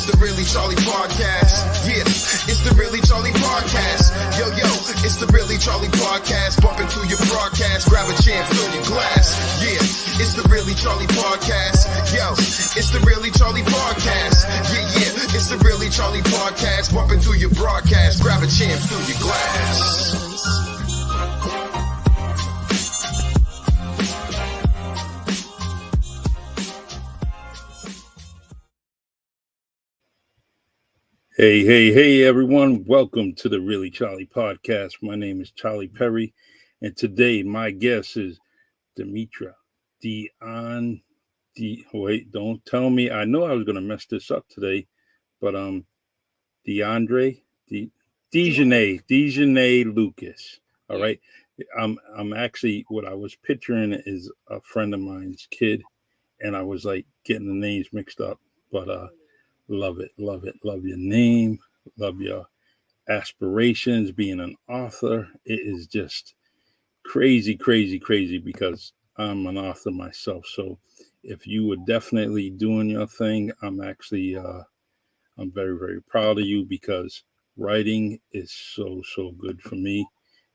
it's the Really Charlie Podcast. Yeah, it's the Really Charlie Podcast. Yo, it's the Really Charlie Podcast. Bumping through your broadcast, grab a chair, fill your glass. Yeah, it's the Really Charlie Podcast. Yo, it's the Really Charlie Podcast. Yeah, it's the Really Charlie Podcast. Bumping through your broadcast, grab a chair, fill your glass. Hey, everyone. Welcome to the Really Charlie Podcast. My name is Charlie Perry, and today my guest is Dmitra. Wait, don't tell me. I know I was going to mess this up today, but Dejanay Lucas. All right. I'm actually, what I was picturing is a friend of mine's kid, and I was like getting the names mixed up, but love it. Love your name. Love your aspirations, being an author. It is just crazy because I'm an author myself. So if you were definitely doing your thing, I'm actually, I'm very, very proud of you because writing is so good for me.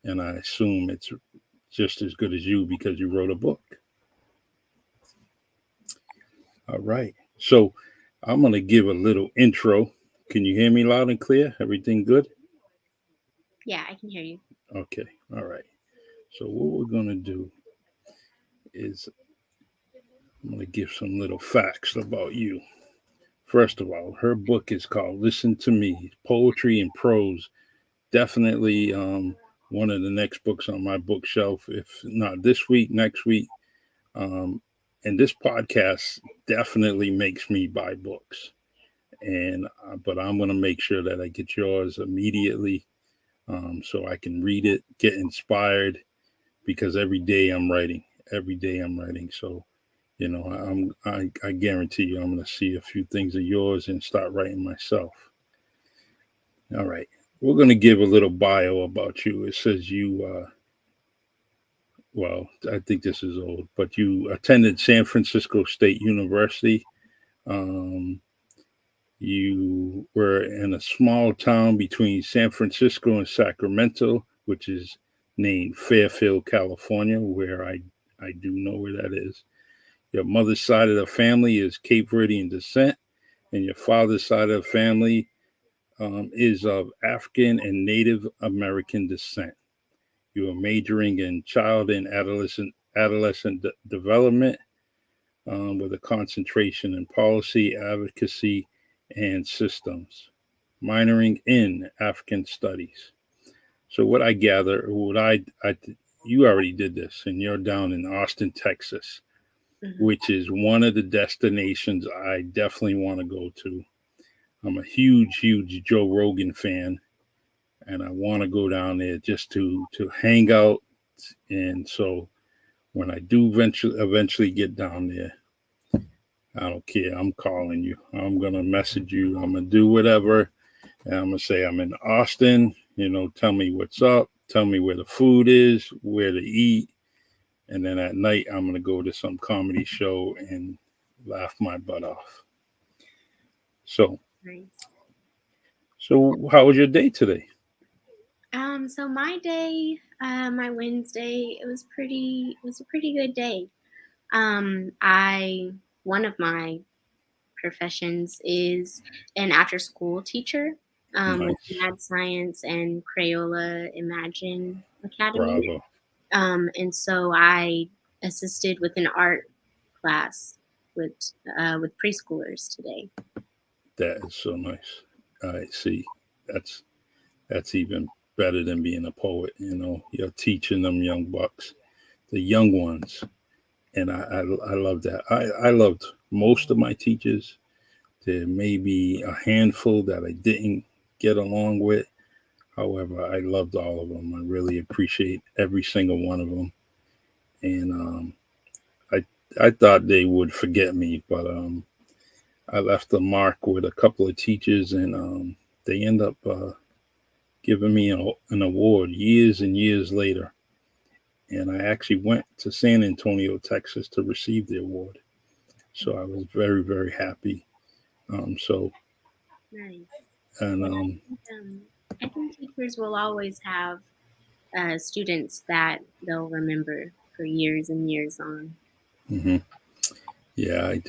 And I assume it's just as good as you because you wrote a book. All right. So I'm going to give a little intro. Can you hear me loud and clear? Everything good? Yeah, I can hear you. Okay. All right. So what we're going to do is I'm going to give some little facts about you. First of all, her book is called Listen to Me, Poetry and Prose. Definitely one of the next books on my bookshelf, if not this week, next week. And this podcast definitely makes me buy books. But I'm going to make sure that I get yours immediately so I can read it, get inspired, because every day I'm writing. So, you know, I guarantee you I'm going to see a few things of yours and start writing myself. All right. We're going to give a little bio about you. It says you, well, I think this is old, but you attended San Francisco State University. You were in a small town between San Francisco and Sacramento, which is named Fairfield, California, where I do know where that is. Your mother's side of the family is Cape Verdean descent, and your father's side of the family is of African and Native American descent. You are majoring in child and adolescent development with a concentration in policy, advocacy, and systems, minoring in African studies. So what I gather, you already did this, and you're down in Austin, Texas, which is one of the destinations I definitely want to go to. I'm a huge Joe Rogan fan, and I want to go down there just to hang out. And so when I do eventually get down there, I don't care. I'm calling you. I'm going to message you. I'm going to do whatever. And I'm going to say I'm in Austin. You know, tell me what's up. Tell me where the food is, where to eat. And then at night, I'm going to go to some comedy show and laugh my butt off. So, Nice. So how was your day today? So my day, my Wednesday, it was a pretty good day. One of my professions is an after school teacher Nice. with Mad Science and Crayola Imagine Academy. Bravo. And so I assisted with an art class with preschoolers today. That is so nice. I see. That's even better than being a poet. You know, you're teaching them young bucks, the young ones. And I love that. I loved most of my teachers. There may be a handful that I didn't get along with. However, I loved all of them. I really appreciate every single one of them. And I thought they would forget me, but I left a mark with a couple of teachers, and they end up giving me an award years and years later. And I actually went to San Antonio, Texas to receive the award. So I was very, very happy. So Nice. And Yeah, I think teachers will always have students that they'll remember for years and years on. mhm. Yeah, I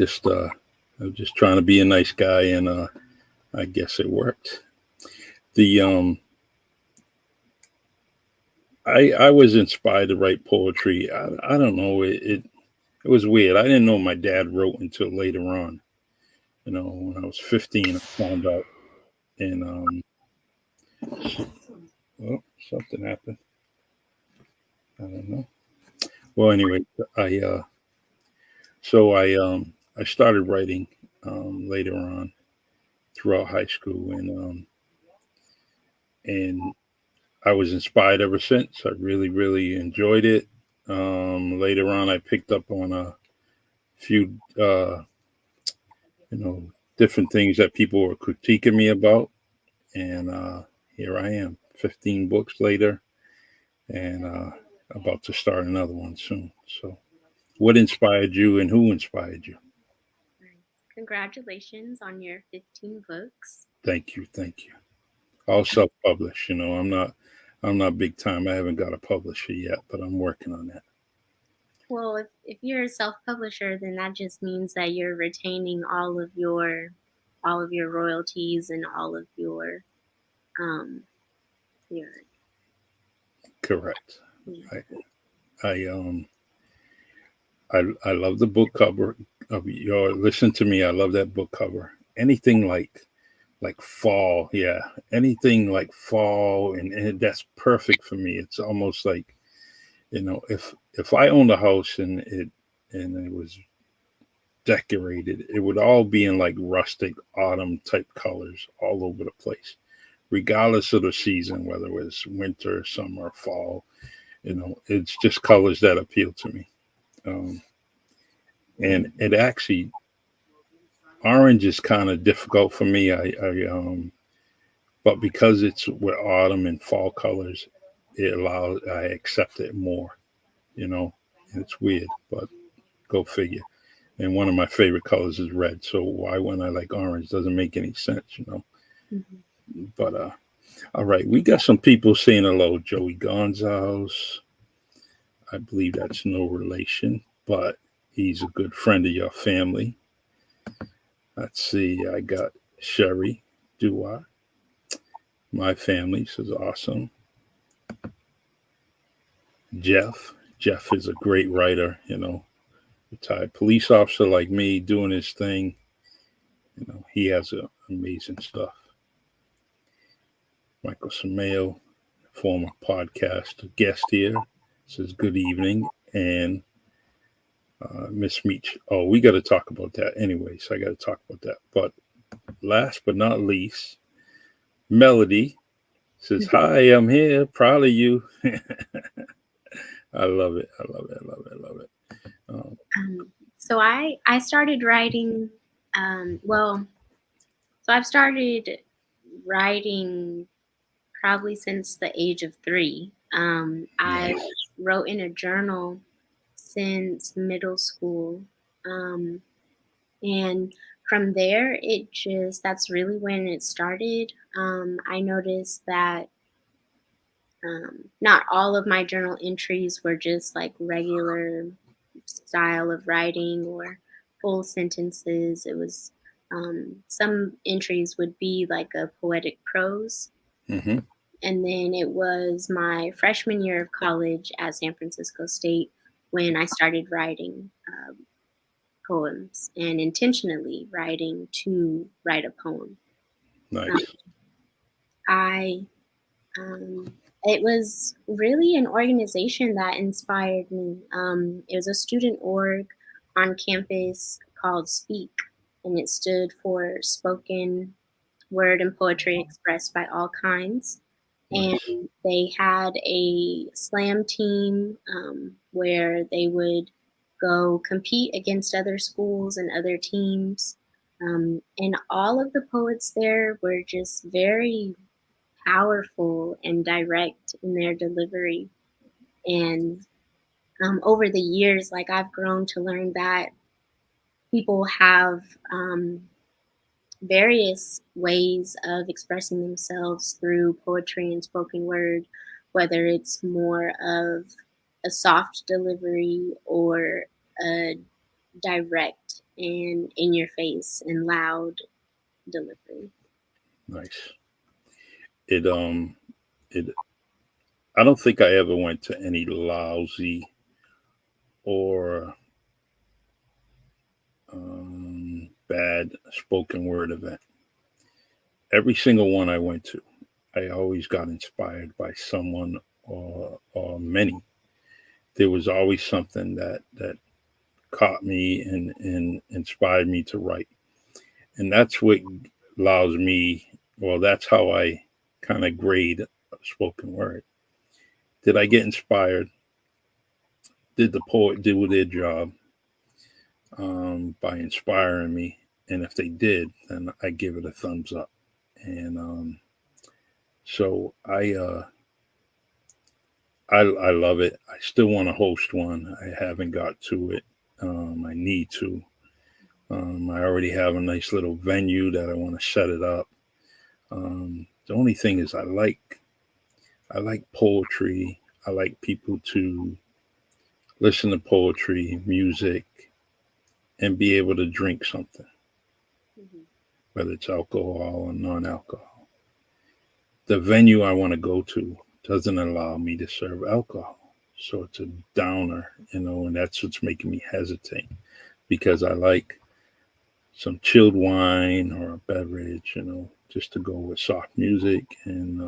was just trying to be a nice guy, and I guess it worked. The I was inspired to write poetry. I don't know, it was weird. I didn't know my dad wrote until later on. You know, when I was 15, I found out, and oh, something happened. I don't know. Well, anyway, I I started writing later on throughout high school, and I was inspired ever since. I really enjoyed it. Later on, I picked up on a few, you know, different things that people were critiquing me about, and here I am, 15 books later, and about to start another one soon. So, what inspired you, and who inspired you? Nice. Congratulations on your 15 books. Thank you. I'll self-publish. You know, I'm not big time. I haven't got a publisher yet, but I'm working on that. Well, if you're a self-publisher, then that just means that you're retaining all of your royalties and all of um your Correct. yeah. I I I love the book cover of your. Listen to me. I love that book cover. Anything like fall, yeah. Anything like fall, and that's perfect for me. It's almost like, you know, if I owned a house and it was decorated, it would all be in like rustic autumn type colors all over the place, regardless of the season, whether it was winter, summer, fall. You know, it's just colors that appeal to me. Um, and it actually, orange is kind of difficult for me. But because it's with autumn and fall colors, I accept it more. You know, it's weird, but go figure. And one of my favorite colors is red, so why wouldn't I like orange? Doesn't make any sense, you know. Mhm. But all right, we got some people saying hello. Joey Gonzalez, I believe that's no relation, but he's a good friend of your family. Let's see, I got Sherry Dua. My family says awesome. Jeff is a great writer, you know, retired police officer like me doing his thing. You know, he has amazing stuff. Michael Sameo, former podcast guest here, says good evening. And Miss Meech. Oh, we got to talk about that anyway. So I got to talk about that. But last but not least, Melody says, "Hi, I'm here. Proud of you." I love it. I love it. I love it. I love it. Um, So I started writing. Well, so I've started writing probably since the age of 3. I nice. wrote in a journal since middle school. Um, and from there, that's really when it started. I noticed that not all of my journal entries were just like regular style of writing or full sentences. It was some entries would be like a poetic prose. Mm-hmm. And then it was my freshman year of college at San Francisco State when I started writing poems and intentionally writing to write a poem. Um, Nice. I it was really an organization that inspired me. It was a student org on campus called Speak, and it stood for Spoken Word and Poetry Expressed by All Kinds. And Nice. they had a slam team where they would go compete against other schools and other teams. And all of the poets there were just very powerful and direct in their delivery. And over the years, like I've grown to learn that people have various ways of expressing themselves through poetry and spoken word, whether it's more of a soft delivery or a direct and in your face and loud delivery. Nice. It it I don't think I ever went to any lousy or bad spoken word event. Every single one I went to, I always got inspired by someone or many. There was always something that caught me and inspired me to write. And that's what allows me, well, that's how I kind of grade spoken word. Did I get inspired? Did the poet do their job by inspiring me? And if they did, then I give it a thumbs up. And so I love it. I still want to host one. I haven't got to it. I need to. I already have a nice little venue that I want to set it up. The only thing is, I like poetry. I like people to listen to poetry, music, and be able to drink something, Mm-hmm. whether it's alcohol or non-alcohol. The venue I want to go to doesn't allow me to serve alcohol, so it's a downer, and that's what's making me hesitate because I like some chilled wine or a beverage, just to go with soft music and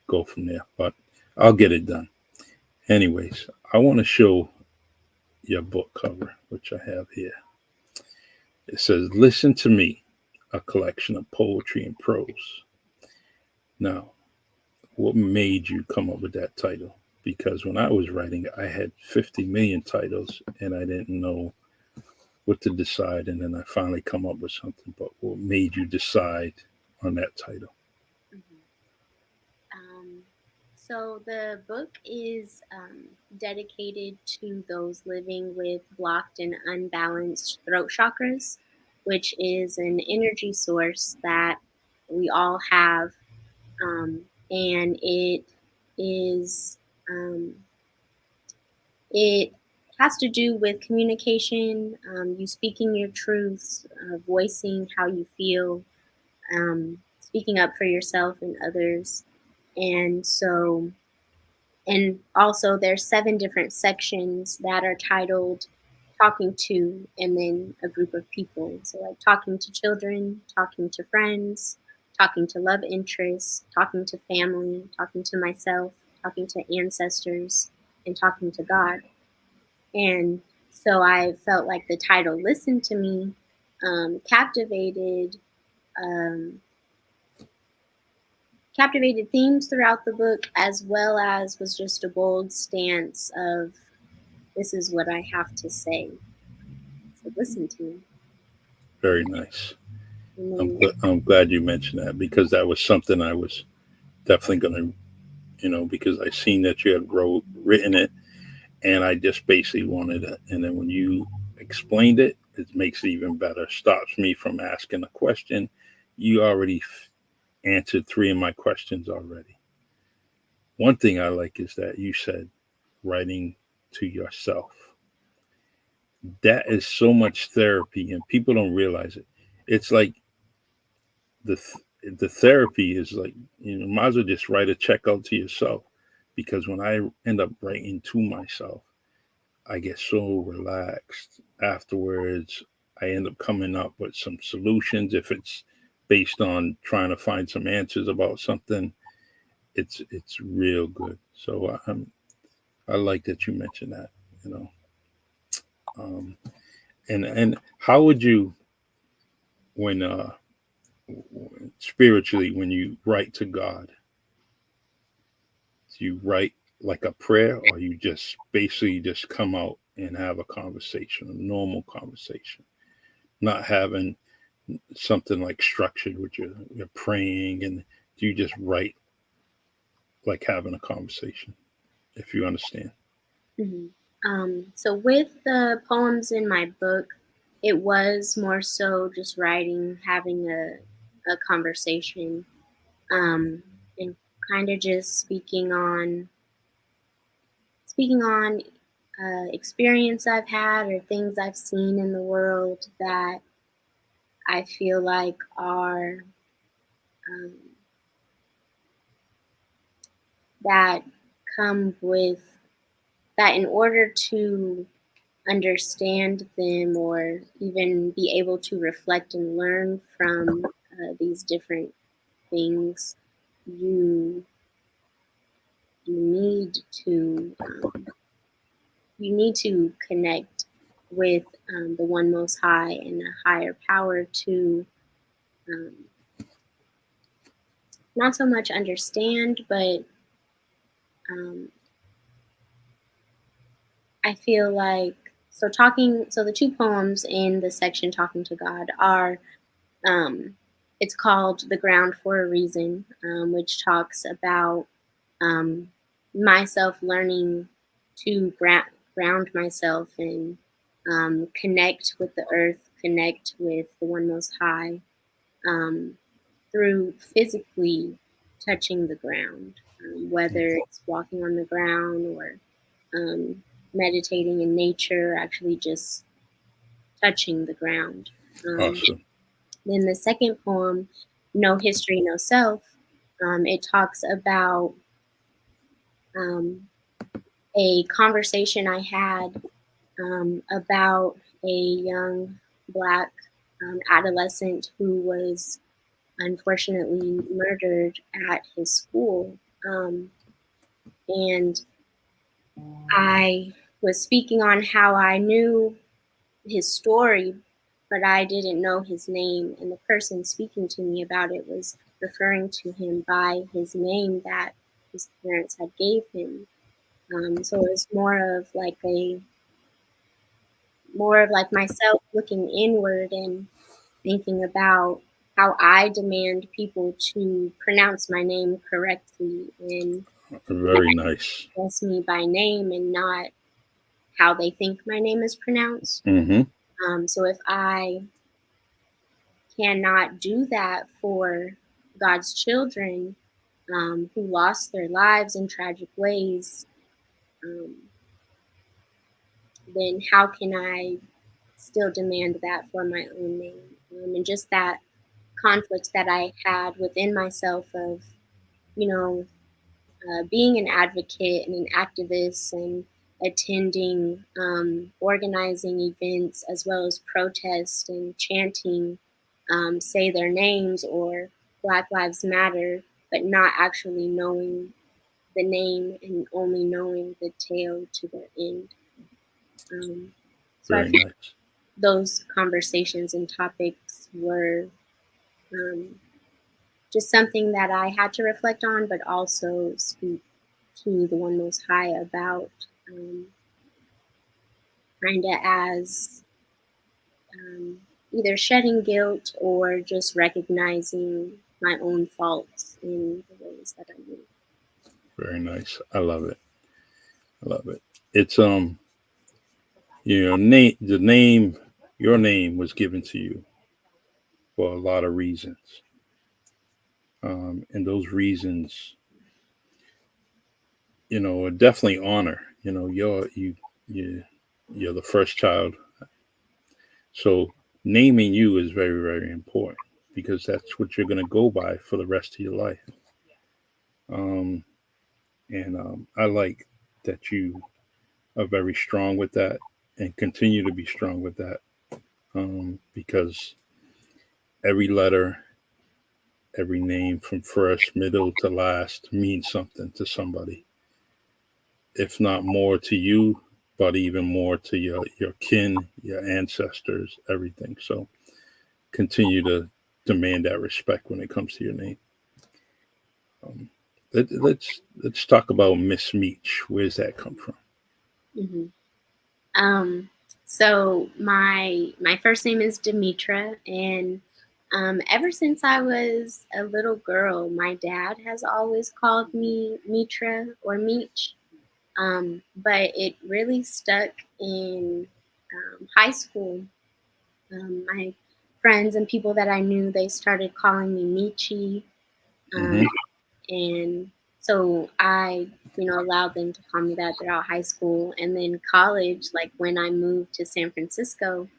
go from there. But I'll get it done. Anyways, I want to show your book cover, which I have here. It says, "Listen to Me, a collection of poetry and prose." Now, what made you come up with that title? Because when I was writing, I had 50 million titles and I didn't know what to decide. And then I finally come up with something. But what made you decide on that title? Mm-hmm. So the book is dedicated to those living with blocked and unbalanced throat chakras, which is an energy source that we all have, and is um, it has to do with communication, you speaking your truths, voicing how you feel, speaking up for yourself and others, and so and also there's 7 different sections that are titled talking to and then a group of people, so like talking to children, talking to friends, talking to love interests, talking to family, talking to myself, talking to ancestors, and talking to God. And so I felt like the title "Listen to Me" captivated, um, captivated themes throughout the book, as well as was just a bold stance of this is what I have to say. So listen to me. Very nice. And I'm, then, I'm glad you mentioned that because that was something I was definitely going to, because I seen that you had written it and I just basically wanted it. And then when you explained it, it makes it even better. Stops me from asking a question. You already answered 3 of my questions already. One thing I like is that you said writing to yourself. That is so much therapy, and people don't realize it. It's like the the therapy is like might as well just write a check out to yourself because when I end up writing to myself, I get so relaxed afterwards. I end up coming up with some solutions if it's based on trying to find some answers about something. It's real good. So I like that you mentioned that. You know, um, and how would you when spiritually when you write to God, do you write like a prayer or you just basically just come out and have a conversation, a normal conversation, not having something like structured with you're praying and do you just write like having a conversation, if you understand? mhm. So with the poems in my book, it was more so just writing, having a conversation, and kind of just speaking on experience I've had or things I've seen in the world that I feel like are um, that come with that in order to understand them or even be able to reflect and learn from these different things, you you need to you need to connect with the one most high and a higher power to um, not so much understand, but um, I feel like so the two poems in the section talking to God are um, it's called The Ground for a Reason, which talks about um, myself learning to ground myself and connect with the earth, connect with the one most high, um, through physically touching the ground, whether it's walking on the ground or um, meditating in nature, actually just touching the ground. Awesome. Then the second poem, No History, No Self, it talks about um, a conversation I had about a young black adolescent who was unfortunately murdered at his school. And I was speaking on how I knew his story, but I didn't know his name. And the person speaking to me about it was referring to him by his name that his parents had gave him. So it was more of like myself looking inward and thinking about how I demand people to pronounce my name correctly and not Very nice. address me by name and not how they think my name is pronounced. Mm-hmm. So if I cannot do that for God's children who lost their lives in tragic ways, um, then how can I still demand that for my own name? And just that conflict that I had within myself of, you know, being an advocate and an activist and attending organizing events as well as protest and chanting say their names or Black Lives Matter, but not actually knowing the name and only knowing the tail to the end. So I Very feel nice. those conversations and topics were um, just something that I had to reflect on, but also speak to the One Most High about, kind of as either shedding guilt or just recognizing my own faults in the ways that I move. Very nice. I love it. I love it. It's the name, your name was given to you for a lot of reasons. And those reasons, are definitely honor. You're the first child. So naming you is very, very important because that's what you're going to go by for the rest of your life. Um, and I like that you are very strong with that and continue to be strong with that, because every letter, every name from first, middle to last means something to somebody, if not more to you, but even more to your kin, your ancestors, everything. So continue to demand that respect when it comes to your name. Um, let's talk about Miss Meech. Where's that come from? hmm Um, so my first name is Dmitra, and ever since I was a little girl, my dad has always called me Mitra or Meech. But it really stuck in high school. My friends and people that I knew, they started calling me Meechy. Mm-hmm. And so I, allowed them to call me that throughout high school. And then college, like when I moved to San Francisco,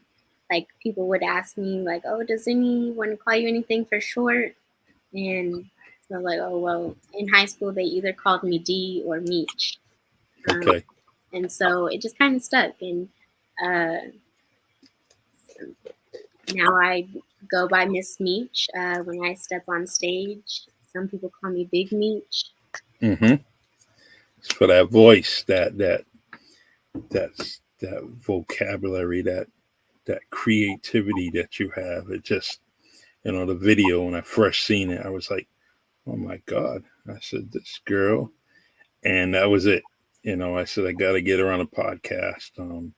like people would ask me, like, oh, does anyone call you anything for short? And so, like, oh, well, in high school, they either called me D or Meech. Um, Okay. and so it just kind of stuck. And uh, now I go by Miss Meech when I step on stage. Some people call me Big Meech. Mm-hmm. It's for that voice, that vocabulary, that creativity that you have. It just, the video when I first seen it, I was like, oh my God. I said, this girl. And that was it. I said, I got to get her on a podcast.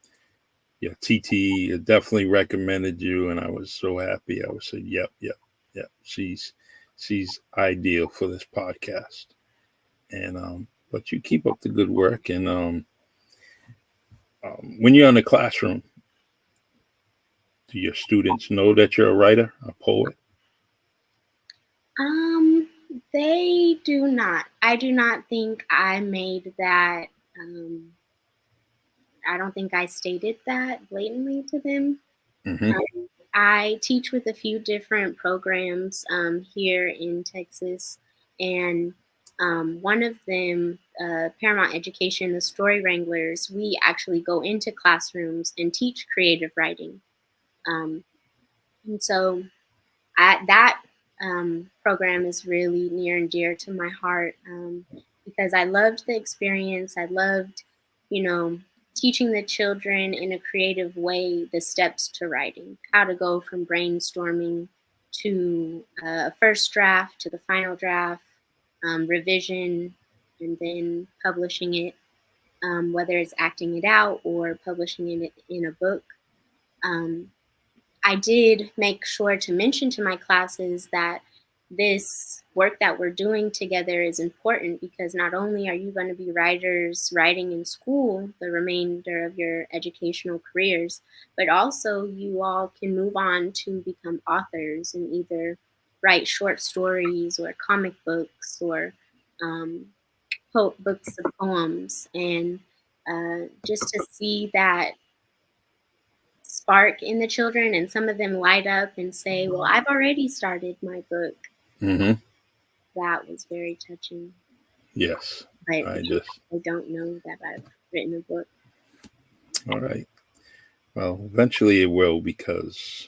Yeah, TT definitely recommended you, and I was so happy. I was said, yep, yep, yep. She's ideal for this podcast. And but you keep up the good work. And when you're in the classroom, do your students know that you're a writer, a poet? Um, they do not. I do not think I made that. Um, I don't think I stated that blatantly to them. Mm-hmm. I teach with a few different programs here in Texas, and one of them, Paramount Education, the Story Wranglers, we actually go into classrooms and teach creative writing. Um, and so that program is really near and dear to my heart because I loved the experience. I loved, you know, teaching the children in a creative way the steps to writing, how to go from brainstorming to a first draft to the final draft, revision, and then publishing it, whether it's acting it out or publishing it in a book. Um, I did make sure to mention to my classes that this work that we're doing together is important because not only are you going to be writers writing in school the remainder of your educational careers, but also you all can move on to become authors and either write short stories or comic books or um, books of poems. And just to see that spark in the children and some of them light up and say, well, I've already started my book. Mm-hmm. That was very touching. Yes. But I just, I don't know that I've written a book. all right. Well, eventually it will because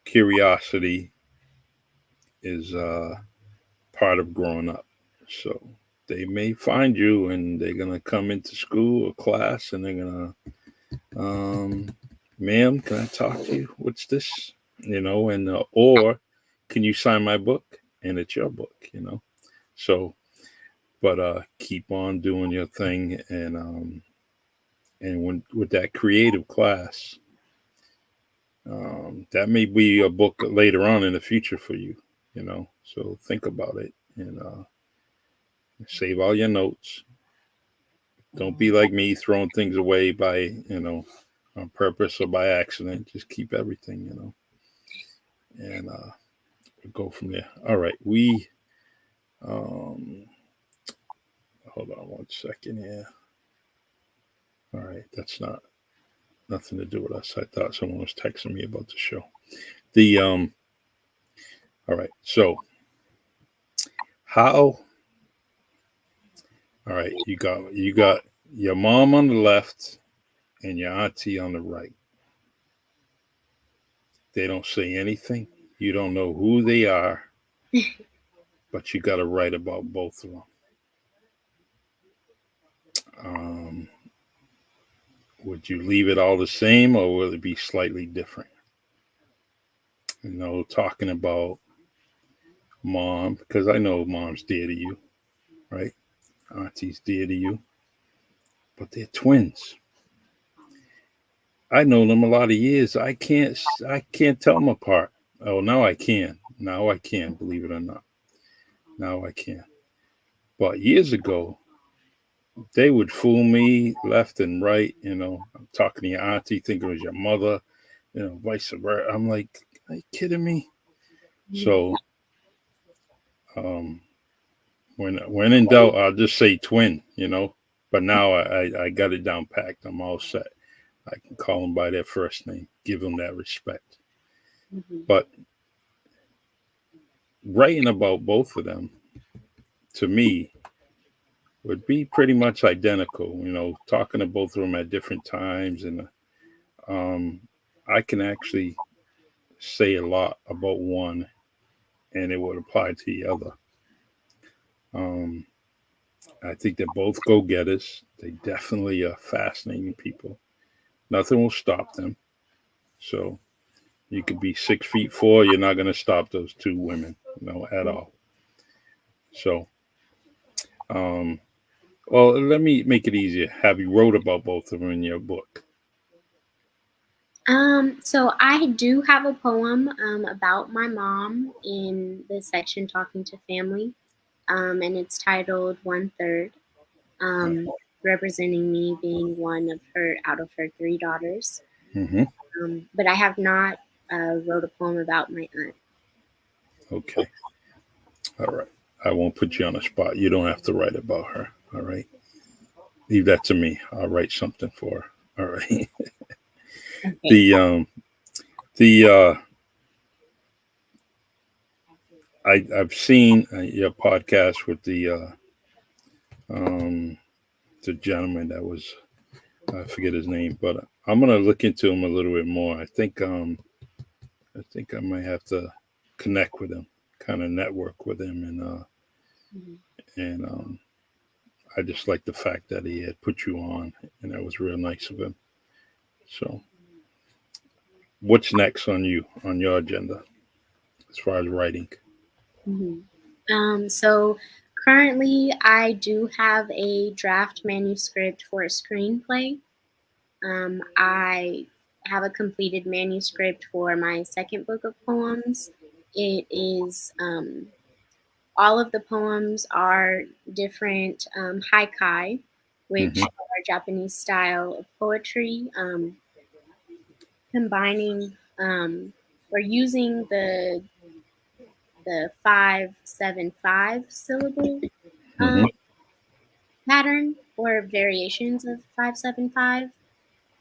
curiosity is part of growing up. So they may find you and they're going to come into school or class and they're going to, ma'am, can I talk to you? What's this? And, or can you sign my book? And it's your book. So, but keep on doing your thing. And when with that creative class, that may be a book later on in the future for you. So think about it and save all your notes. Don't be like me throwing things away on purpose or by accident. Just keep everything. And go from there. All right. Um, hold on 1 second here. All right. That's nothing to do with us. I thought someone was texting me about the show. All right. So how, all right, you got your mom on the left and your auntie on the right. They don't say anything. You don't know who they are, but you got to write about both of them. Um, would you leave it all the same or will it be slightly different? Talking about mom, because I know mom's dear to you, right? Auntie's dear to you, but they're twins. I know them a lot of years. I can't tell them apart. Oh, now I can. Now I can, believe it or not. Now I can. But years ago, they would fool me left and right. I'm talking to your auntie, thinking it was your mother. vice versa. I'm like, are you kidding me? So when in doubt, I'll just say twin, But now I got it down packed. I'm all set. I can call them by their first name, give them that respect. But writing about both of them, to me, would be pretty much identical. Talking to both of them at different times, and I can actually say a lot about one, and it would apply to the other. Um, I think they're both go-getters. They definitely are fascinating people. Nothing will stop them. So you could be 6'4", you're not going to stop those two women, at all. So, well, let me make it easier. Have you wrote about both of them in your book? So I do have a poem about my mom in the section Talking to Family, and it's titled One Third, representing me being one of her out of her three daughters. Mm-hmm. But I have not wrote a poem about my aunt. Okay. All right. I won't put you on the spot. You don't have to write about her. All right. Leave that to me. I'll write something for her. All right. Okay. The I've seen your podcast with the gentleman that was, I forget his name, but I'm gonna look into him a little bit more. I think I might have to connect with him, kind of network with him, and I just like the fact that he had put you on, and that was real nice of him. So, what's next on your agenda as far as writing? So currently, I do have a draft manuscript for a screenplay. I have a completed manuscript for my second book of poems. It is all of the poems are different haikai, which Mm-hmm. are Japanese style of poetry, combining or using the 5-7-5 syllable Mm-hmm. um, pattern or variations of 5-7-5.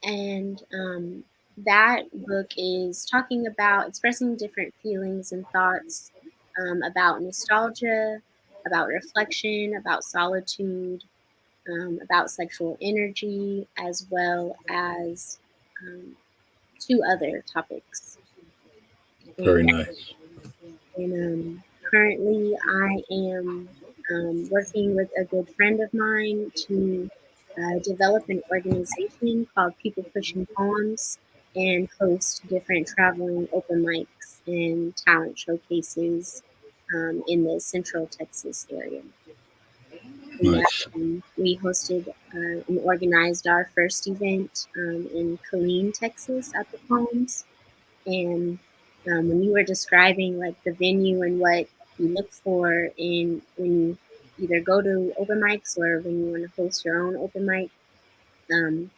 And that book is talking about expressing different feelings and thoughts about nostalgia, about reflection, about solitude, about sexual energy, as well as um, two other topics. Very And, nice. currently, I am working with a good friend of mine to develop an organization called People Pushing Poems and host different traveling open mics and talent showcases in the Central Texas area. Nice. We hosted and organized our first event in Killeen, Texas at the Poems. And when you were describing like the venue and what you look for in when you either go to open mics or when you want to host your own open mic, um,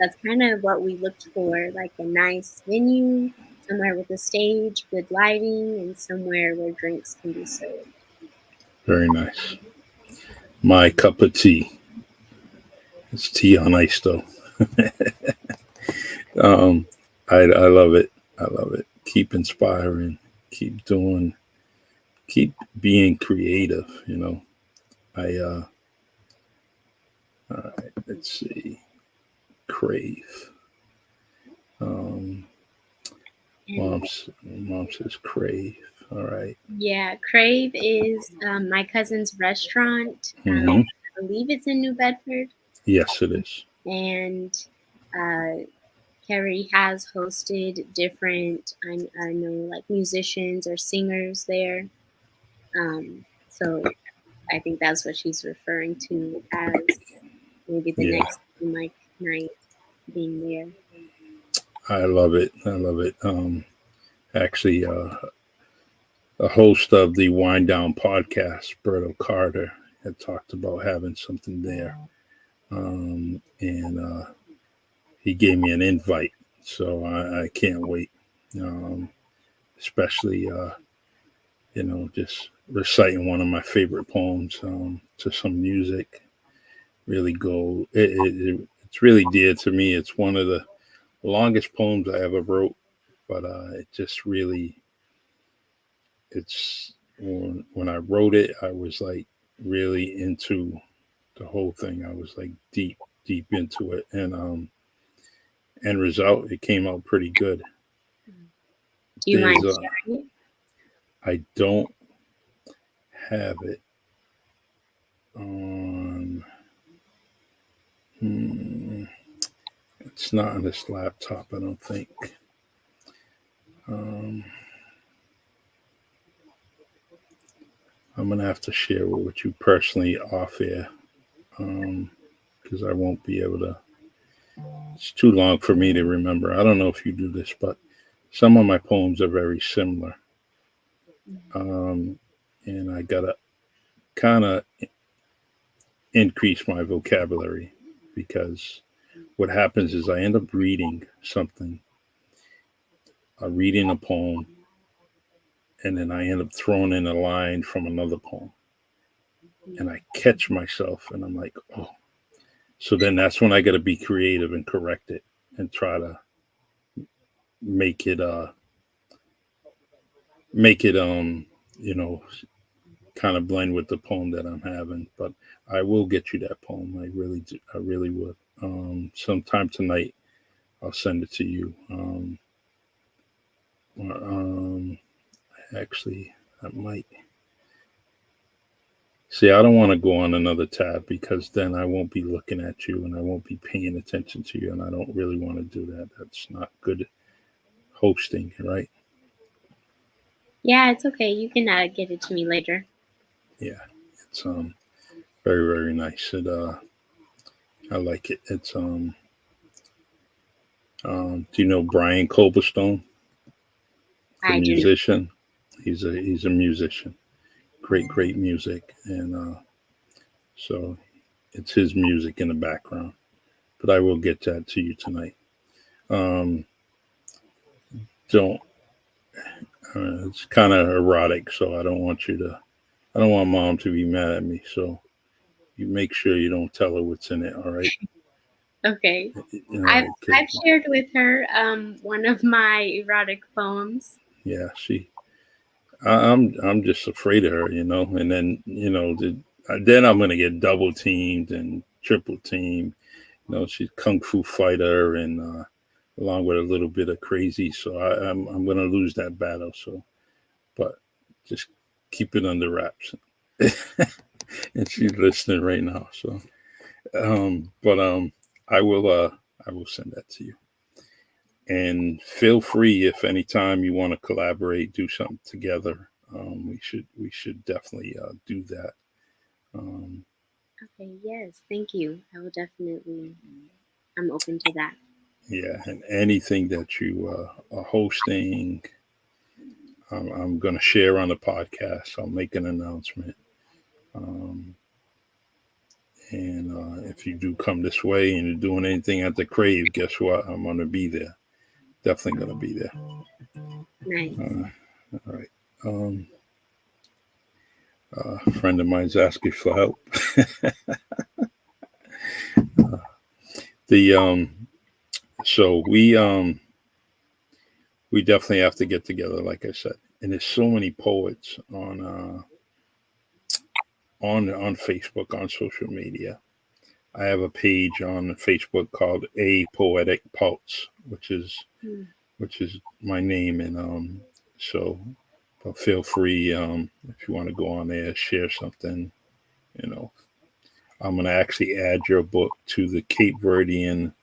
that's kind of what we looked for, like a nice venue, somewhere with a stage, good lighting, and somewhere where drinks can be served. Very nice. My cup of tea. It's tea on ice, though. um, I love it. I love it. Keep inspiring. Keep doing. Keep being creative. I all right. Let's see. Crave. Um, And mom says crave. All right. yeah, Crave is my cousin's restaurant. Mm-hmm. I believe it's in New Bedford. Yes, it is. And uh, Kerry has hosted different, I know, like musicians or singers there. So I think that's what she's referring to as maybe the Yeah, next mic night being there. I love it. I love it. Actually, a host of the Wind Down podcast, Berto Carter, had talked about having something there, and he gave me an invite. So I can't wait, especially just reciting one of my favorite poems to some music. Really go. It's really dear to me. It's one of the longest poems I ever wrote, but it just really it's when I wrote it, I was like really into the whole thing. I was like deep into it, and end result, it came out pretty good. Do you mind There's sharing it? I don't have it on. Hmm, it's not on this laptop, I don't think. Um, I'm gonna have to share it with you personally off air, because I won't be able to. It's too long for me to remember. I don't know if you do this, but some of my poems are very similar, um, and I gotta kind of increase my vocabulary because what happens is I end up reading something, reading a poem, and then I end up throwing in a line from another poem, and I catch myself, and I'm like, oh. So then that's when I got to be creative and correct it and try to make it make it you know kind of blend with the poem that I'm having. But I will get you that poem. I really do. I really would. Sometime tonight I'll send it to you. Or, actually, I might. See, I don't want to go on another tab because then I won't be looking at you and I won't be paying attention to you, and I don't really want to do that. That's not good hosting, right? Yeah, it's okay. You can get it to me later. Yeah, it's very nice. I like it. It's do you know Brian Coblestone, the I do know. musician? He's a musician. Great music, and so it's his music in the background. But I will get that to you tonight. Um, don't. It's kind of erotic, so I don't want you to. I don't want mom to be mad at me. So you make sure you don't tell her what's in it. All right. Okay. All I've right. Cause I've shared with her one of my erotic poems. yeah, I'm just afraid of her, and then then I'm gonna get double teamed and triple teamed. She's kung fu fighter and along with a little bit of crazy, so I'm gonna lose that battle. So, but just keep it under wraps. And she's listening right now, so but I will send that to you. And feel free if anytime you want to collaborate, do something together. We should definitely do that. Um, Okay, yes, thank you. I will definitely. I'm open to that. yeah, and anything that you are hosting, I'm going to share on the podcast. I'll make an announcement. Um, and if you do come this way and you're doing anything at the Crave, guess what? I'm going to be there. Definitely going to be there. Nice. All right. A friend of mine's asking for help. The so we definitely have to get together, like I said. And there's so many poets on Facebook, on social media. I have a page on Facebook called A Poetic Pulse, Mm. which is my name, and so but feel free if you want to go on there, share something. You know, I'm gonna actually add your book to the Cape Verdean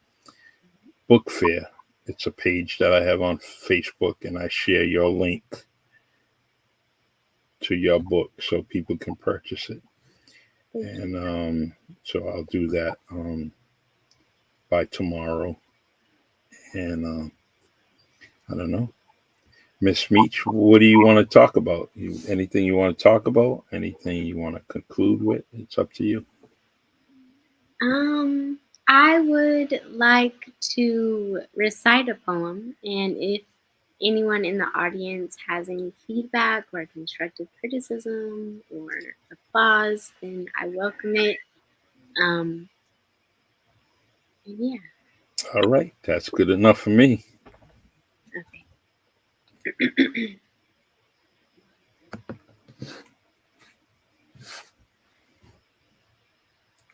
Book Fair. It's a page that I have on Facebook, and I share your link to your book so people can purchase it. Thank you. And so I'll do that by tomorrow. And I don't know, Miss Meech, what do you want to talk about? Anything you want to talk about? Anything you want to conclude with? It's up to you. Um, I would like to recite a poem, and if anyone in the audience has any feedback or constructive criticism or applause, then I welcome it. Um, and yeah, All right, that's good enough for me. okay.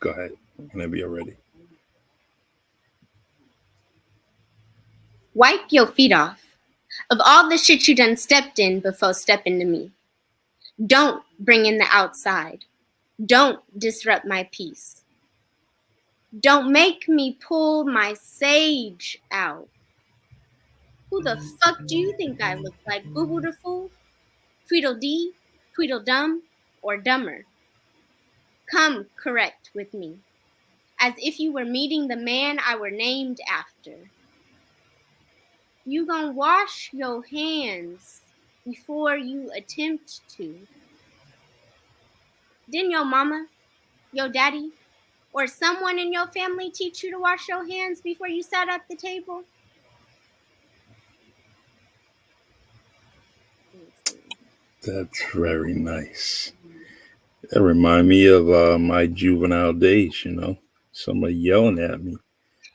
Go ahead whenever you're ready. Wipe your feet off of all the shit you done stepped in before stepping to me. Don't bring in the outside. Don't disrupt my peace. Don't make me pull my sage out. Who the fuck do you think I look like? Boo Boo the Fool? Tweedledee? Tweedledum? Or dumber? Come correct with me, as if you were meeting the man I were named after. You gon' wash your hands before you attempt to. Didn't your mama, your daddy, or someone in your family teach you to wash your hands before you sat at the table? That's very nice. That remind me of my juvenile days, you know. Somebody yelling at me.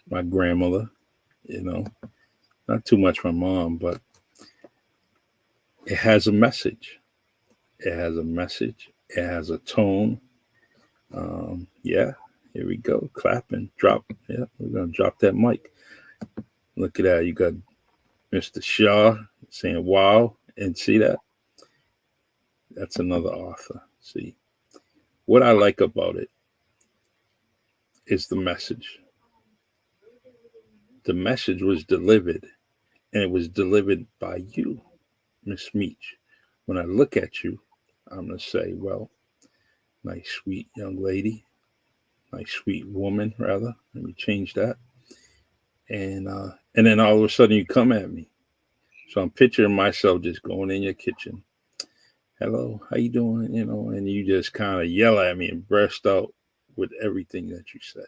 My grandmother, you know. Not too much my mom, but it has a message. It has a message. It has a tone. Yeah, here we go. Clapping. Drop. Yeah, we're going to drop that mic. Look at that. You got Mr. Shaw saying wow. And see that? That's another author. See, what I like about it is the message. The message was delivered, and it was delivered by you, Miss Meech. When I look at you, I'm going to say, well, nice, sweet young lady, nice, sweet woman, rather. Let me change that. And then all of a sudden you come at me. So I'm picturing myself just going in your kitchen. Hello, how you doing? You know, and you just kind of yell at me and burst out with everything that you said.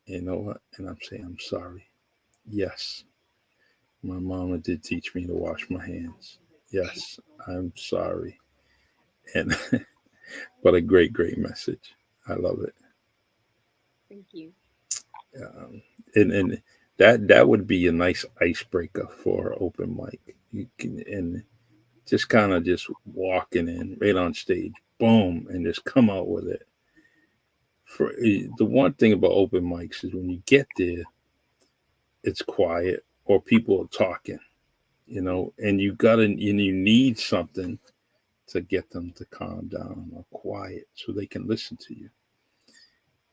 You know what? And I'm saying, I'm sorry. Yes, my mama did teach me to wash my hands. Yes, I'm sorry. And but a great, great message. I love it. Thank you. Um, and that would be a nice icebreaker for open mic. You can and just kind of just walking in right on stage, boom, and just come out with it. For the one thing about open mics is when you get there, it's quiet or people are talking, you know, and you need something to get them to calm down or quiet so they can listen to you.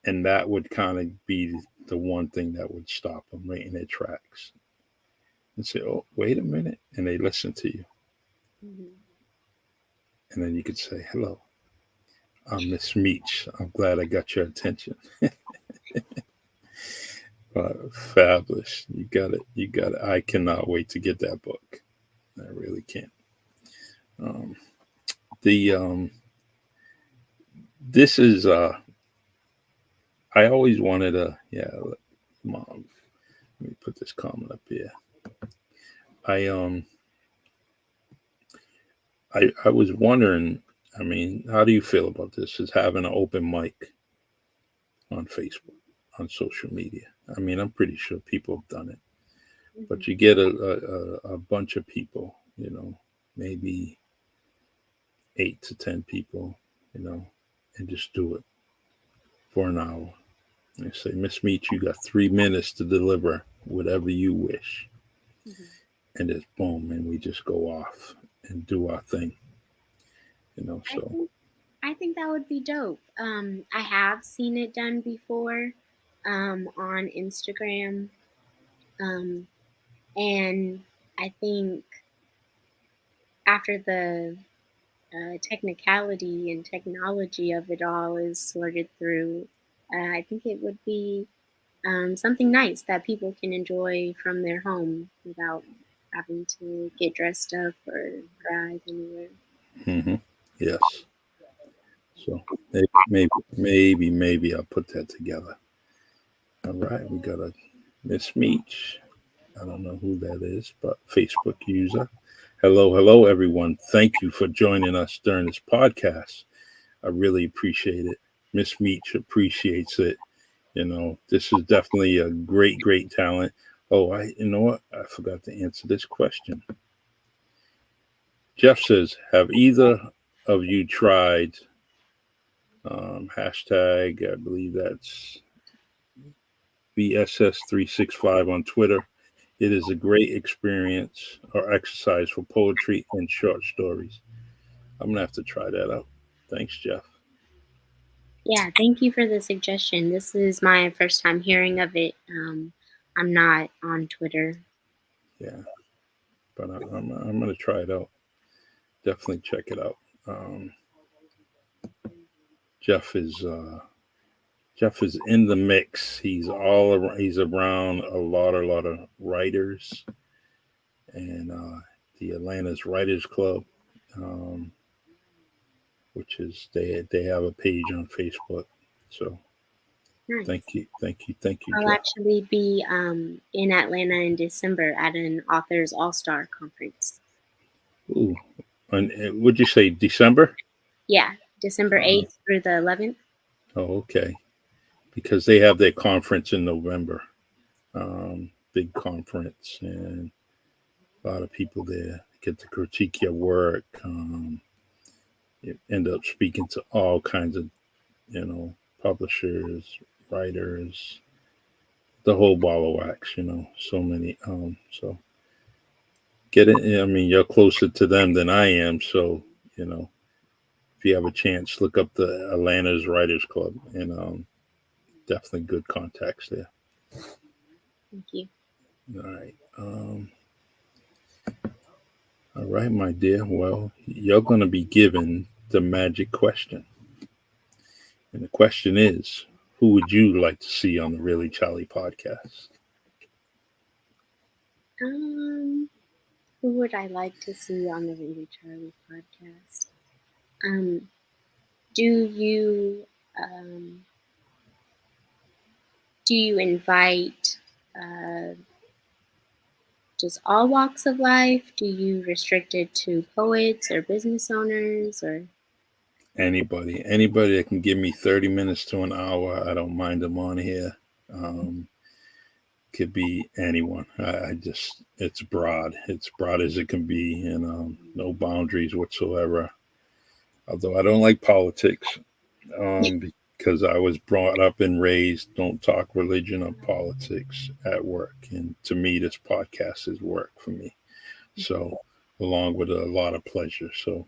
And that would kind of be the one thing that would stop them right in their tracks and say, "Oh, wait a minute," and they listen to you, Mm-hmm. and then you could say, "Hello, I'm Miss Meech. I'm glad I got your attention." Fabulous. You got it. You got it. I cannot wait to get that book. I really can't. Um, the This is I always wanted a yeah. Mom, let me put this comment up here. I I was wondering. I mean, how do you feel about this? Is having an open mic on Facebook, on social media? I mean, I'm pretty sure people have done it, Mm-hmm. but you get a bunch of people, you know, maybe 8 to 10 people, you know, and just do it for an hour. And say, Miss Meech, you got 3 minutes to deliver whatever you wish. Mm-hmm. And just boom, and we just go off and do our thing, you know. I So, think I think that would be dope. I have seen it done before, on Instagram, um, and I think after the technicality and technology of it all is sorted through, I think it would be something nice that people can enjoy from their home without having to get dressed up or drive anywhere. hmm yes. So maybe I'll put that together. All right, we got a Miss Meech. I don't know who that is, but Facebook user. Hello, hello, everyone. Thank you for joining us during this podcast. I really appreciate it. Miss Meech appreciates it. This is definitely a great, great talent. Oh, you know what? I forgot to answer this question. Jeff says, have either of you tried hashtag, I believe that's VSS365 on Twitter. It is a great experience or exercise for poetry and short stories. I'm going to have to try that out. Thanks, Jeff. Yeah, thank you for the suggestion. This is my first time hearing of it. I'm not on Twitter. Yeah, but I'm going to try it out. Definitely check it out. Jeff is in the mix. He's all around. He's around a lot of writers and the Atlanta's Writers Club, um, which is they have a page on Facebook. So Nice. thank you, I'll Jeff. actually be in Atlanta in December at an Authors All-Star Conference. Ooh, and would you say December? Yeah, December 8th through the 11th. Oh, okay. Because they have their conference in November, big conference, and a lot of people there get to critique your work. You end up speaking to all kinds of, publishers, writers, the whole ball of wax. So many. So get it. I mean, you're closer to them than I am, so you know if you have a chance, look up the Atlanta's Writers Club, and definitely good contacts there. Thank you. All right. All right, my dear. Well, you're going to be given the magic question. And the question is, who would you like to see on the Really Charlie podcast? Who would I like to see on the Really Charlie podcast? Do you invite just all walks of life? Do you restrict it to poets or business owners or Anybody that can give me 30 minutes to an hour, I don't mind them on here. Could be anyone. I just, it's broad as it can be, and no boundaries whatsoever. Although I don't like politics, because I was brought up and raised, don't talk religion or politics at work. And to me, this podcast is work for me. So, along with a lot of pleasure. So,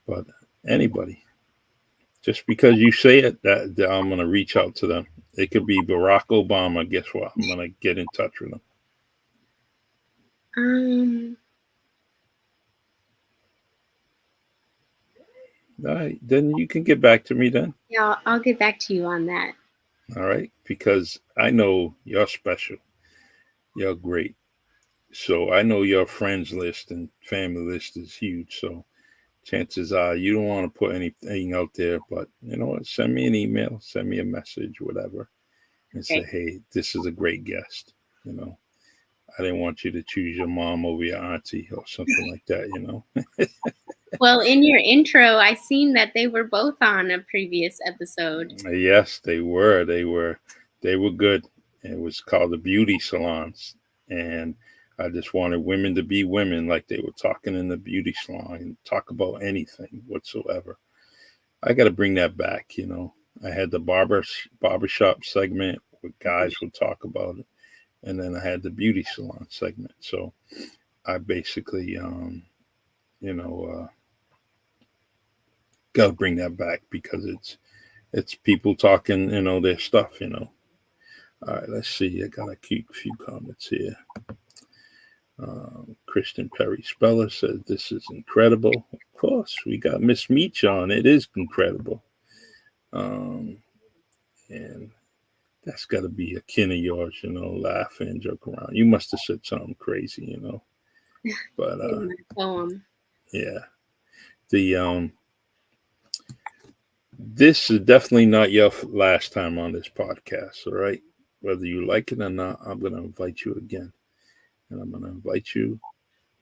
but anybody, just because you say it, that I'm going to reach out to them. It could be Barack Obama. Guess what? I'm going to get in touch with them. All right, then you can get back to me then. Yeah, I'll get back to you on that. All right, because I know you're special. You're great. So I know your friends list and family list is huge. So chances are you don't want to put anything out there, but you know what? Send me an email, send me a message, whatever, and say, hey, this is a great guest. I didn't want you to choose your mom over your auntie or something like that. Well, in your intro, I seen that they were both on a previous episode. Yes, they were. They were good. It was called the Beauty Salons, and I just wanted women to be women, like they were talking in the beauty salon and talk about anything whatsoever. I got to bring that back. I had the barbershop segment where guys would talk about it, and then I had the beauty salon segment. So I basically, got to bring that back because it's people talking, their stuff. All right, let's see. I got a few comments here. Christian Perry Speller says this is incredible. Of course, we got Miss Meech on. It is incredible. And that's got to be a kin of yours, laugh and joke around. You must have said something crazy, But my poem. Yeah, the this is definitely not your last time on this podcast. All right, whether you like it or not, I'm going to invite you again. And I'm going to invite you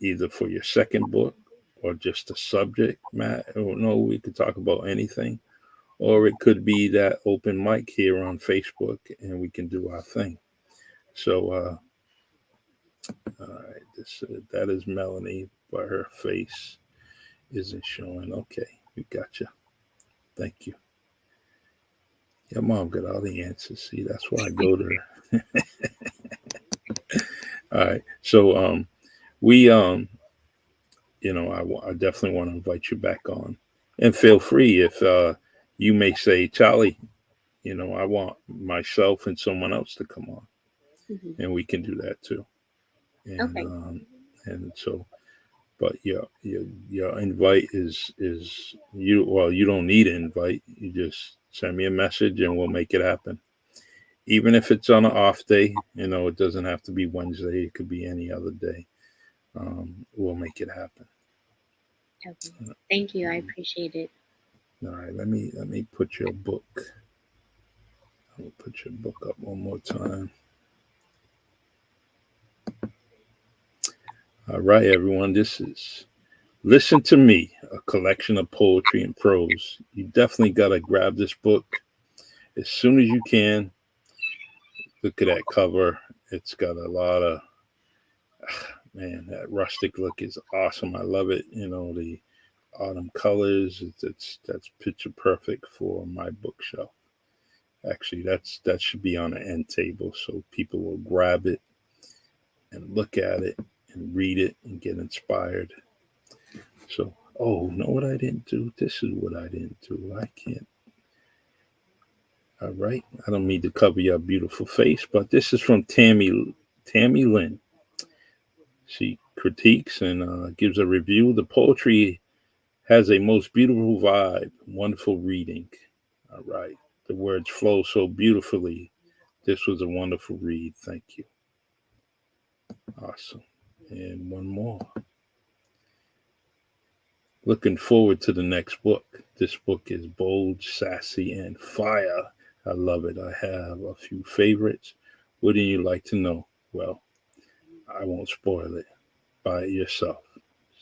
either for your second book or just a subject matter. No, we could talk about anything. Or it could be that open mic here on Facebook and we can do our thing. So, all right, that is Melanie, but her face isn't showing. Okay, we got you. Thank you. Your mom got all the answers. See, that's why I go to her. All right. So we I definitely want to invite you back on. And feel free if you may say, Charlie, I want myself and someone else to come on. Mm-hmm. And we can do that too. And Okay. And so but your invite is you well, you don't need an invite. You just send me a message and we'll make it happen. Even if it's on an off day, it doesn't have to be Wednesday. It could be any other day. We'll make it happen. Okay. Thank you. I appreciate it. All right, let me put your book. Let me put your book up one more time. All right, everyone. This is Listen to Me, a collection of poetry and prose. You definitely got to grab this book as soon as you can. Look at that cover. It's got a lot of, man, that rustic look is awesome. I love it. The autumn colors. That's picture perfect for my bookshelf. Actually, that should be on the end table so people will grab it and look at it and read it and get inspired. So, know what I didn't do? This is what I didn't do. I can't. All right. I don't mean to cover your beautiful face, but this is from Tammy Lynn. She critiques and gives a review. The poetry has a most beautiful vibe, wonderful reading. All right. The words flow so beautifully. This was a wonderful read. Thank you. Awesome. And one more. Looking forward to the next book. This book is bold, sassy, and fire. I love it. I have a few favorites. Wouldn't you like to know? Well, I won't spoil it. Buy it yourself.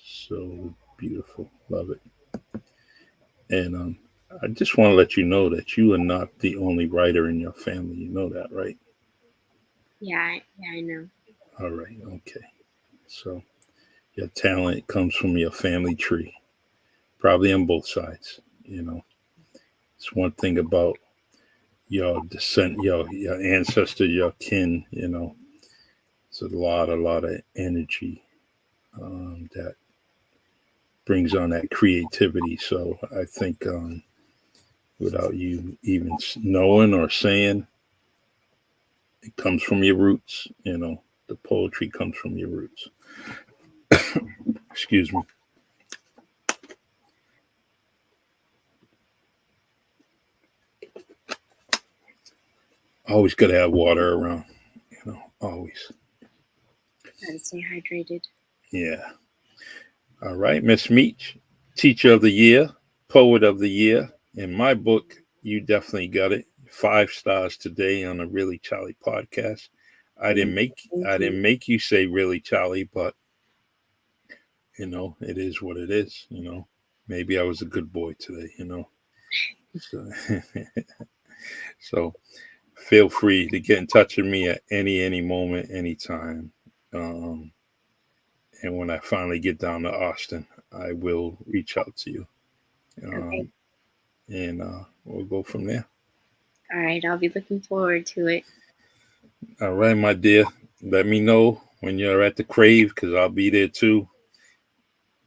So beautiful. Love it. And I just want to let you know that you are not the only writer in your family. You know that, right? Yeah, I know. All right. Okay. So your talent comes from your family tree, probably on both sides. It's one thing about your descent, your ancestor, your kin. It's a lot of energy that brings on that creativity. So I think without you even knowing or saying, it comes from your roots. The poetry comes from your roots. Excuse me. Always got to have water around. Always. Gotta stay hydrated. Yeah. All right, Miss Meech, Teacher of the Year, Poet of the Year. In my book, you definitely got it. 5 stars today on the Really Charlie podcast. I didn't make you say Really Charlie, but it is what it is. Maybe I was a good boy today. So, so feel free to get in touch with me at any moment, anytime. And when I finally get down to Austin, I will reach out to you. Okay. And we'll go from there. All right. I'll be looking forward to it. All right, my dear. Let me know when you're at the Crave because I'll be there too.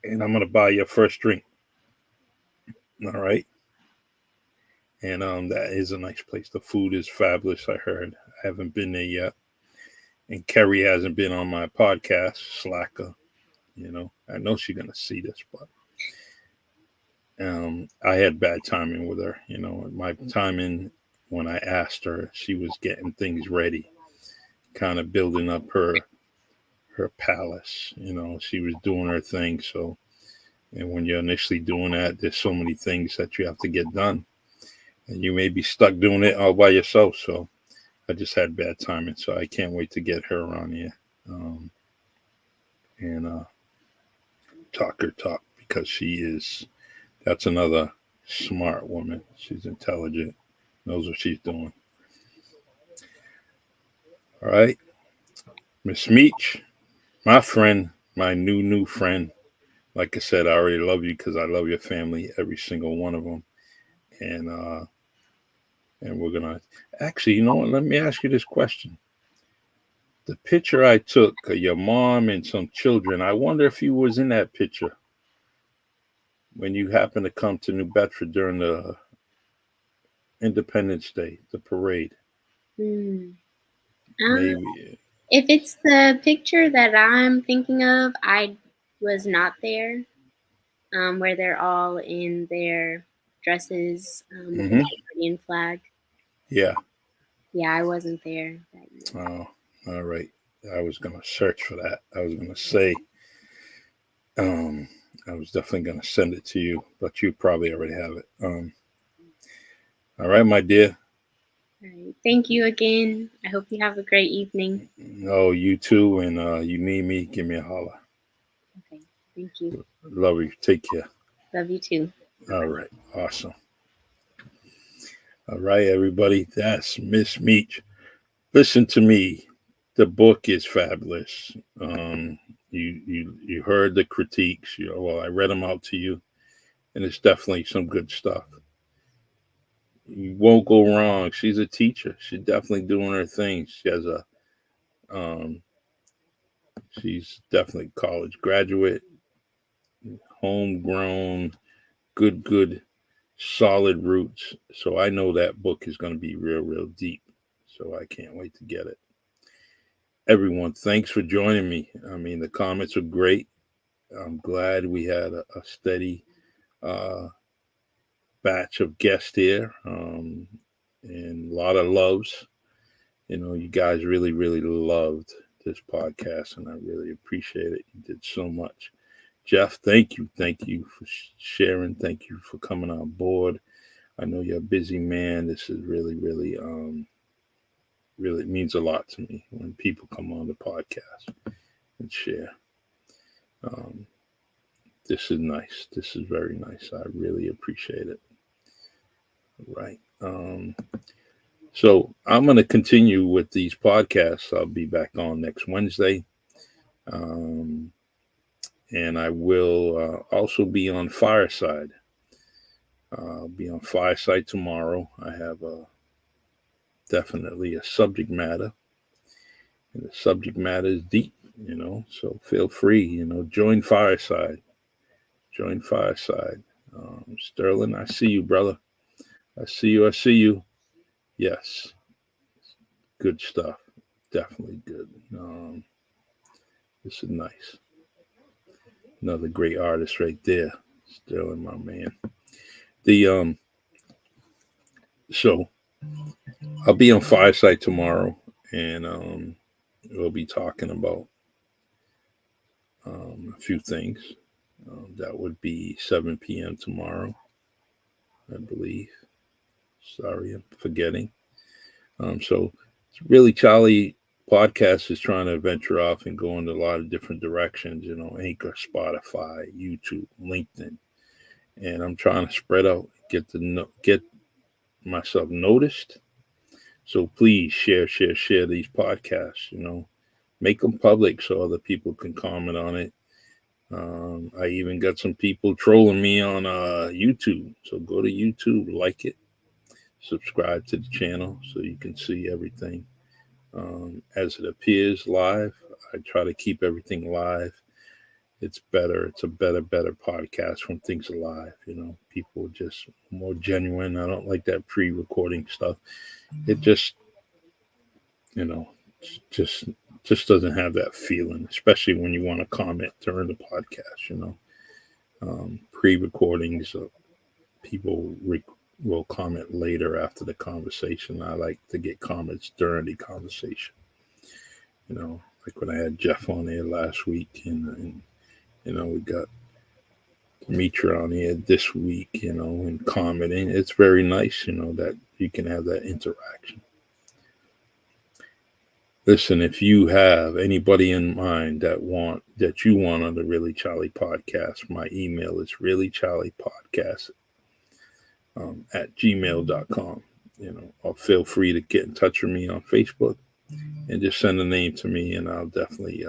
And I'm going to buy your first drink. All right. And that is a nice place. The food is fabulous, I heard. I haven't been there yet. And Kerry hasn't been on my podcast, Slacker. I know she's going to see this, but I had bad timing with her. My timing when I asked her, she was getting things ready, kind of building up her palace. She was doing her thing. So, and when you're initially doing that, there's so many things that you have to get done, and you may be stuck doing it all by yourself. So, I just had bad timing, so I can't wait to get her on here and talk her talk, because that's another smart woman. She's intelligent, knows what she's doing. All right, Miss Meech, my friend, my new friend. Like I said, I already love you because I love your family, every single one of them. And we're gonna actually, you know what? Let me ask you this question. The picture I took of your mom and some children, I wonder if you was in that picture when you happened to come to New Bedford during the Independence Day, the parade. Hmm. Maybe. If it's the picture that I'm thinking of, I was not there. Where they're all in their dresses with the Hmm. Canadian flag. Yeah. Yeah, I wasn't there that year. Oh, all right. I was gonna search for that. I was gonna say, um, I was definitely gonna send it to you, but you probably already have it. All right, my dear. All right. Thank you again. I hope you have a great evening. Oh, you too. And you need me, give me a holler. Okay. Thank you. Love you. Take care. Love you too. All right. Awesome. All right, everybody. That's Miss Meech. Listen to me. The book is fabulous. You heard the critiques. Well, I read them out to you, and it's definitely some good stuff. You won't go wrong. She's a teacher. She's definitely doing her thing. Um, she's definitely college graduate, homegrown, good, solid roots. So I know that book is going to be real deep. So I can't wait to get it. Everyone, thanks for joining me. I mean, the comments are great. I'm glad we had a steady uh, batch of guests here, and a lot of loves. You guys really loved this podcast, and I really appreciate it. You did so much. Jeff, thank you for sharing. Thank you for coming on board. I know you're a busy man. This is really means a lot to me when people come on the podcast and share. Um, this is nice. This is very nice. I really appreciate it. Right. So I'm going to continue with these podcasts. I'll be back on next Wednesday. Um, and I will also be on Fireside. I'll be on Fireside tomorrow. I have definitely a subject matter, and the subject matter is deep. So feel free. Join Fireside. Join Fireside. Sterling, I see you, brother. I see you. I see you. Yes, good stuff. Definitely good. This is nice. Another great artist right there. Sterling, my man. The So I'll be on Fireside tomorrow, and we'll be talking about a few things. That would be 7 p.m. tomorrow, I believe. Sorry, I'm forgetting. So it's really Charlie podcast is trying to venture off and go into a lot of different directions. Anchor, Spotify, YouTube, LinkedIn, and I'm trying to spread out, get myself noticed. So please share these podcasts. Make them public so other people can comment on it. I even got some people trolling me on YouTube. So go to YouTube, like it, subscribe to the channel so you can see everything as it appears live. I try to keep everything live. It's better. It's a better podcast when things are live. People are just more genuine. I don't like that pre-recording stuff. It you know, just just doesn't have that feeling, especially when you want to comment during the podcast. Pre-recordings, people will comment later after the conversation. I like to get comments during the conversation. Like when I had Jeff on there last week, and we got Dmitra on here this week, and commenting. It's very nice, that you can have that interaction. listen, if you have anybody in mind that you want on the Really Charlie podcast, my email is reallycharliepodcast at gmail.com. Or feel free to get in touch with me on Facebook and just send a name to me, and I'll definitely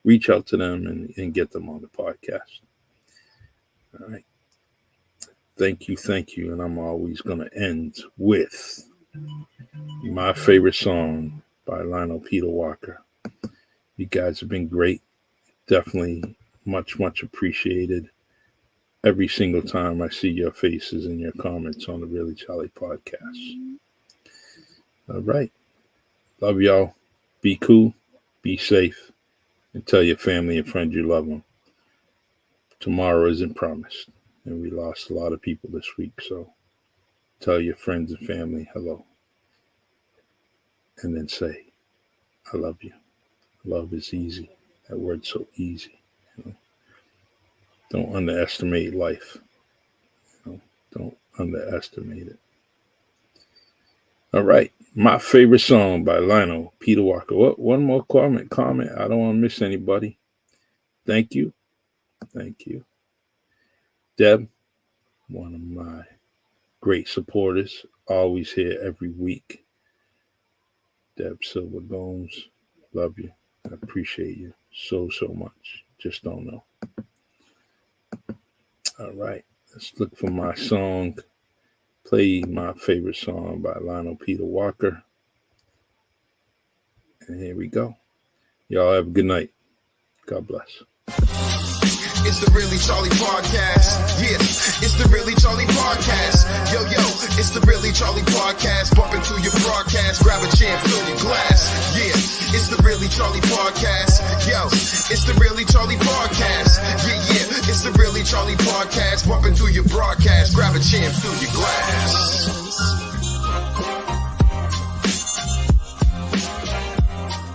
reach out to them and get them on the podcast. All right. Thank you. And I'm always going to end with my favorite song by Lionel Peter Walker. You guys have been great. Definitely much appreciated. Every single time I see your faces and your comments on the Really Charlie podcast. All right. Love y'all. Be cool. Be safe. And tell your family and friends you love them. Tomorrow isn't promised. And we lost a lot of people this week. So tell your friends and family hello. And then say, I love you. Love is easy. That word's so easy. Don't underestimate life. Don't underestimate it. All right. My favorite song by Lionel Peter Walker. One more comment. I don't want to miss anybody. Thank you. Deb, one of my great supporters, always here every week. Deb Silver Gomes, love you. I appreciate you so much. Just don't know. All right, let's look for my song. Play my favorite song by Lionel Peter Walker. And here we go. Y'all have a good night. God bless. It's the Really Charlie podcast. Yeah, it's the Really Charlie podcast. Yo, it's the Really Charlie podcast. Bumping through your broadcast. Grab a chair, fill your glass. Yeah, it's the Really Charlie podcast. Yo, it's the Really Charlie podcast. Yeah, it's the Really Charlie podcast. Bumping through your broadcast. Grab a chair, fill your glass.